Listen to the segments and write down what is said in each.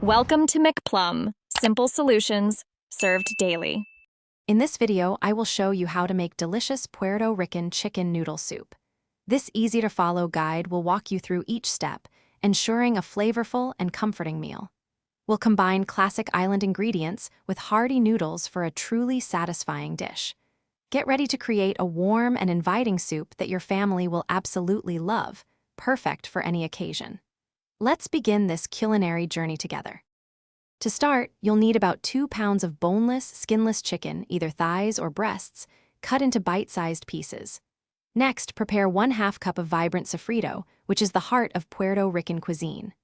Welcome to McPlum, simple solutions served daily. In this video, I will show you how to make delicious Puerto Rican chicken noodle soup. This easy-to-follow guide will walk you through each step, ensuring a flavorful and comforting meal. We'll combine classic island ingredients with hearty noodles for a truly satisfying dish. Get ready to create a warm and inviting soup that your family will absolutely love, perfect for any occasion. Let's begin this culinary journey together. To start, you'll need about 2 pounds of boneless, skinless chicken, either thighs or breasts, cut into bite-sized pieces. Next, prepare 1/2 cup of vibrant sofrito, which is the heart of Puerto Rican cuisine.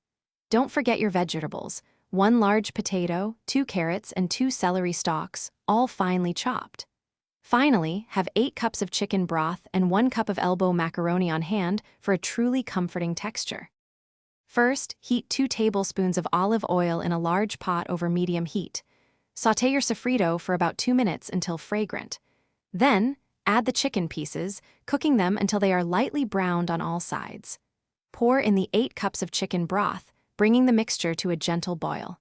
Don't forget your vegetables: 1 large potato, 2 carrots, and 2 celery stalks, all finely chopped. Finally, have 8 cups of chicken broth and 1 cup of elbow macaroni on hand for a truly comforting texture. First, heat 2 tablespoons of olive oil in a large pot over medium heat. Sauté your sofrito for about 2 minutes until fragrant. Then, add the chicken pieces, cooking them until they are lightly browned on all sides. Pour in the 8 cups of chicken broth, bringing the mixture to a gentle boil.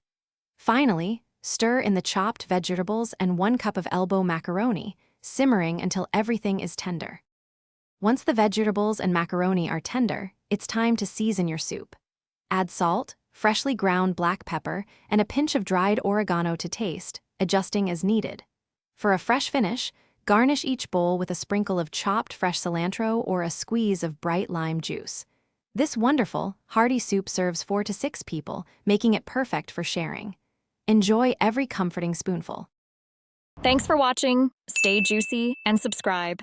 Finally, stir in the chopped vegetables and 1 cup of elbow macaroni, simmering until everything is tender. Once the vegetables and macaroni are tender, it's time to season your soup. Add salt, freshly ground black pepper, and a pinch of dried oregano to taste, adjusting as needed. For a fresh finish, garnish each bowl with a sprinkle of chopped fresh cilantro or a squeeze of bright lime juice. This wonderful, hearty soup serves 4 to 6 people, making it perfect for sharing. Enjoy every comforting spoonful. Thanks for watching. Stay juicy and subscribe.